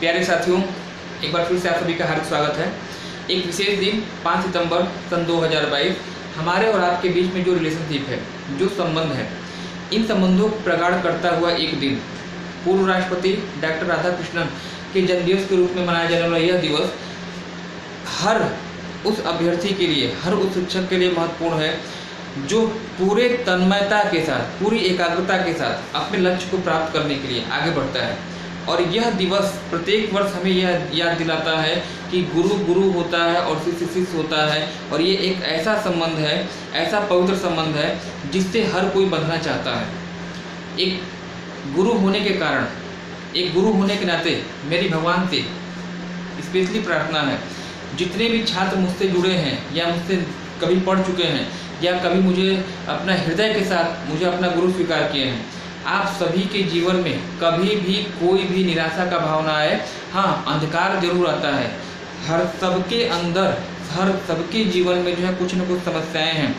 प्यारे साथियों, एक बार फिर से आप सभी का हार्दिक स्वागत है। एक विशेष दिन 5 सितंबर सन 2022 हमारे और आपके बीच में जो रिलेशनशिप है, जो संबंध है, इन संबंधों को प्रगाढ़ करता हुआ एक दिन पूर्व राष्ट्रपति डॉक्टर राधाकृष्णन के जन्मदिवस के रूप में मनाया जाने वाला यह दिवस हर उस अभ्यर्थी के लिए, हर उस शिक्षक के लिए महत्वपूर्ण है जो पूरे तन्मयता के साथ, पूरी एकाग्रता के साथ अपने लक्ष्य को प्राप्त करने के लिए आगे बढ़ता है। और यह दिवस प्रत्येक वर्ष हमें यह याद दिलाता है कि गुरु गुरु होता है और शिष्य शिष्य होता है। और ये एक ऐसा संबंध है, ऐसा पवित्र संबंध है जिससे हर कोई बंधना चाहता है। एक गुरु होने के कारण, एक गुरु होने के नाते मेरी भगवान से स्पेशली प्रार्थना है, जितने भी छात्र मुझसे जुड़े हैं या मुझसे कभी पढ़ चुके हैं या कभी मुझे अपना हृदय के साथ मुझे अपना गुरु स्वीकार किए हैं, आप सभी के जीवन में कभी भी कोई भी निराशा का भाव ना आए। हाँ, अंधकार जरूर आता है, हर सबके अंदर, हर सबके जीवन में जो है कुछ न कुछ समस्याएं हैं।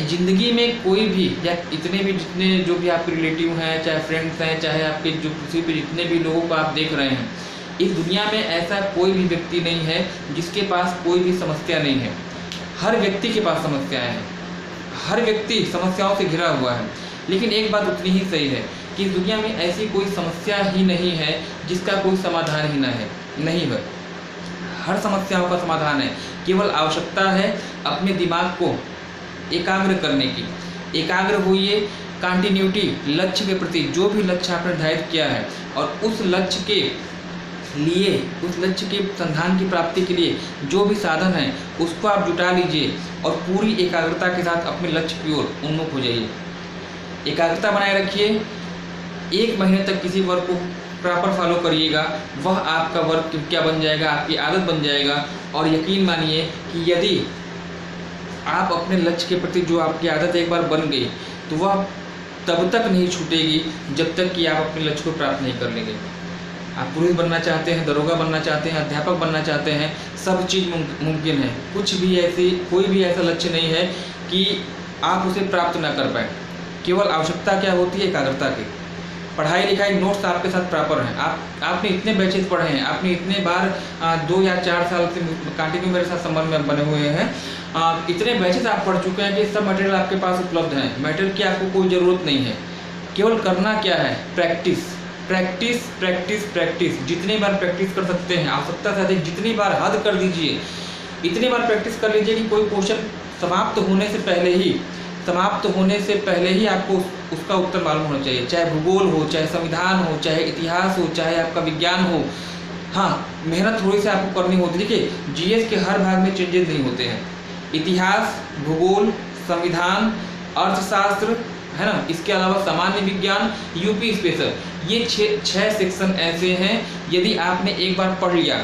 जिंदगी में कोई भी या इतने भी जितने जो भी आपके रिलेटिव हैं, चाहे फ्रेंड्स हैं, चाहे आपके जो किसी भी जितने भी लोगों को आप देख रहे हैं, इस दुनिया में ऐसा कोई भी व्यक्ति नहीं है जिसके पास कोई भी समस्या नहीं है। हर व्यक्ति के पास समस्याएं हैं, हर व्यक्ति समस्याओं से घिरा हुआ है। लेकिन एक बात उतनी ही सही है कि इस दुनिया में ऐसी कोई समस्या ही नहीं है जिसका कोई समाधान ही नहीं है। हर समस्याओं का समाधान है, केवल आवश्यकता है अपने दिमाग को एकाग्र करने की। एकाग्र होइए, कंटिन्यूटी, लक्ष्य के प्रति, जो भी लक्ष्य आपने निर्धारित किया है और उस लक्ष्य के लिए, उस लक्ष्य के संधान की प्राप्ति के लिए जो भी साधन है उसको आप जुटा लीजिए और पूरी एकाग्रता के साथ अपने लक्ष्य की ओर उन्मुख हो जाइए। एकाग्रता बनाए रखिए। 1 महीने तक किसी वर्क को प्रॉपर फॉलो करिएगा, वह आपका वर्क क्या बन जाएगा, आपकी आदत बन जाएगा। और यकीन मानिए कि यदि आप अपने लक्ष्य के प्रति जो आपकी आदत एक बार बन गई तो वह तब तक नहीं छूटेगी जब तक कि आप अपने लक्ष्य को प्राप्त नहीं कर लेंगे। आप पुलिस बनना चाहते हैं, दरोगा बनना चाहते हैं, अध्यापक बनना चाहते हैं, सब चीज़ मुमकिन है। कुछ भी ऐसी, कोई भी ऐसा लक्ष्य नहीं है कि आप उसे प्राप्त ना कर पाए। केवल आवश्यकता क्या होती है? एकाग्रता की। पढ़ाई लिखाई नोट्स आपके साथ प्रॉपर हैं, आपने इतने बैचेस पढ़े हैं, आपने इतने बार 2 या 4 साल से कंटिन्यू मेरे साथ संबंध में बने हुए हैं, इतने बैचेस आप पढ़ चुके हैं कि सब मटेरियल आपके पास उपलब्ध है। मटेरियल की आपको कोई ज़रूरत नहीं है। केवल करना क्या है? Practice, practice, practice, practice. जितनी बार प्रैक्टिस कर सकते हैं, आवश्यकता से अधिक जितनी बार हद कर दीजिए, इतनी बार प्रैक्टिस कर लीजिए कि कोई क्वेश्चन समाप्त होने से पहले ही आपको उसका उत्तर मालूम होना चाहिए। चाहे भूगोल हो, चाहे संविधान हो, चाहे इतिहास हो, चाहे आपका विज्ञान हो। हाँ, मेहनत थोड़ी सी आपको करनी होती है। देखिए, जीएस के हर भाग में चेंजेस नहीं होते हैं। इतिहास, भूगोल, संविधान, अर्थशास्त्र, है ना, इसके अलावा सामान्य विज्ञान, यूपी स्पेशल, ये 6 सेक्शन ऐसे हैं। यदि आपने एक बार पढ़ लिया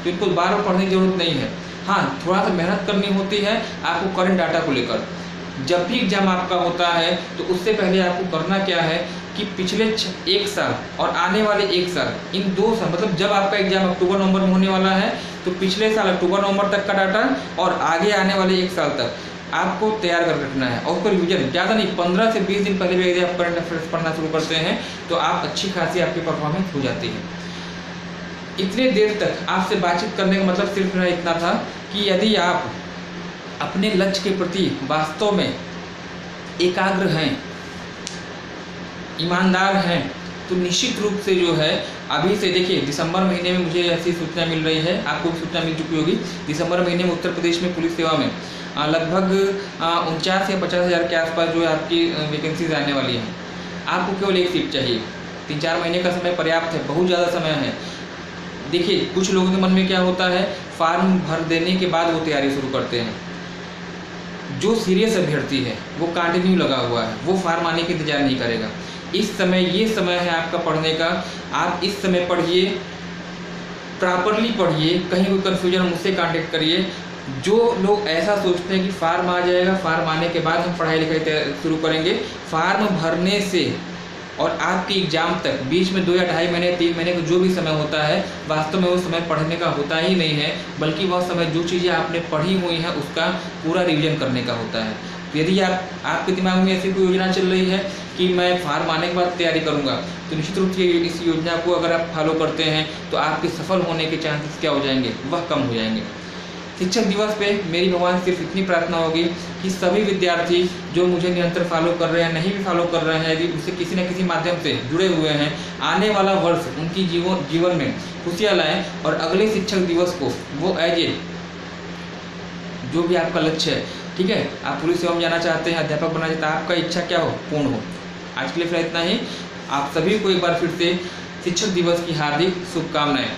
तो इनको बार बार पढ़ने की जरूरत नहीं है। हाँ, थोड़ा सा मेहनत करनी होती है आपको करंट डाटा को लेकर। जब भी एग्जाम आपका होता है तो उससे पहले आपको करना क्या है कि पिछले 1 साल और आने वाले 1 साल, इन 2 साल, मतलब जब आपका एग्जाम अक्टूबर नवंबर में होने वाला है तो पिछले साल अक्टूबर नवंबर तक का डाटा और आगे आने वाले 1 साल तक आपको तैयार कर रखना है। और उसको रिविजन ज़्यादा नहीं, 15 से 20 दिन पहले भी यदि आप करंट अफेयर्स पढ़ना शुरू करते हैं तो आप अच्छी खासी आपकी परफॉर्मेंस हो जाती है। इतने देर तक आपसे बातचीत करने का मतलब सिर्फ मेरा इतना था कि यदि आप अपने लक्ष्य के प्रति वास्तव में एकाग्र हैं, ईमानदार हैं, तो निश्चित रूप से जो है अभी से देखिए, दिसंबर महीने में मुझे ऐसी सूचना मिल रही है, आपको भी सूचना मिल चुकी होगी। दिसंबर महीने में उत्तर प्रदेश में पुलिस सेवा में लगभग 49 या 50 हज़ार के आसपास जो है आपकी वैकेंसीज आने वाली हैं। आपको केवल 1 सीट चाहिए। 3-4 महीने का समय पर्याप्त है, बहुत ज़्यादा समय है। देखिए, कुछ लोगों के मन में क्या होता है, फॉर्म भर देने के बाद वो तैयारी शुरू करते हैं। जो सीरियस अभ्यर्थी है वो कंटिन्यू लगा हुआ है, वो फॉर्म आने का इंतजार नहीं करेगा। इस समय, ये समय है आपका पढ़ने का। आप इस समय पढ़िए, प्रॉपरली पढ़िए, कहीं कोई कन्फ्यूजन हो मुझसे कांटेक्ट करिए। जो लोग ऐसा सोचते हैं कि फॉर्म आ जाएगा, फॉर्म आने के बाद हम पढ़ाई लिखाई शुरू करेंगे, फॉर्म भरने से और आपके एग्जाम तक बीच में 2 या 2.5 महीने, 3 महीने का जो भी समय होता है, वास्तव में वो समय पढ़ने का होता ही नहीं है, बल्कि वह समय जो चीज़ें आपने पढ़ी हुई हैं उसका पूरा रिवीजन करने का होता है। तो यदि आपके दिमाग में ऐसी कोई योजना चल रही है कि मैं हार मानने के बाद तैयारी करूँगा, तो निश्चित रूप से इस योजना को अगर आप फॉलो करते हैं तो आपके सफल होने के चांसेस क्या हो जाएंगे, वह कम हो जाएंगे। शिक्षक दिवस पे मेरी भगवान सिर्फ इतनी प्रार्थना होगी कि सभी विद्यार्थी जो मुझे निरंतर फॉलो कर रहे हैं, नहीं भी फॉलो कर रहे हैं, यदि उससे किसी न किसी माध्यम से जुड़े हुए हैं, आने वाला वर्ष उनकी जीवन में खुशियाँ लाएँ और अगले शिक्षक दिवस को वो एज ए जो भी आपका लक्ष्य है, ठीक है, आप पुलिस सेवा में जाना चाहते हैं, अध्यापक बनना चाहते हैं, आपका इच्छा क्या हो, पूर्ण हो। आज के लिए फिर इतना ही। आप सभी को एक बार फिर से शिक्षक दिवस की हार्दिक शुभकामनाएं।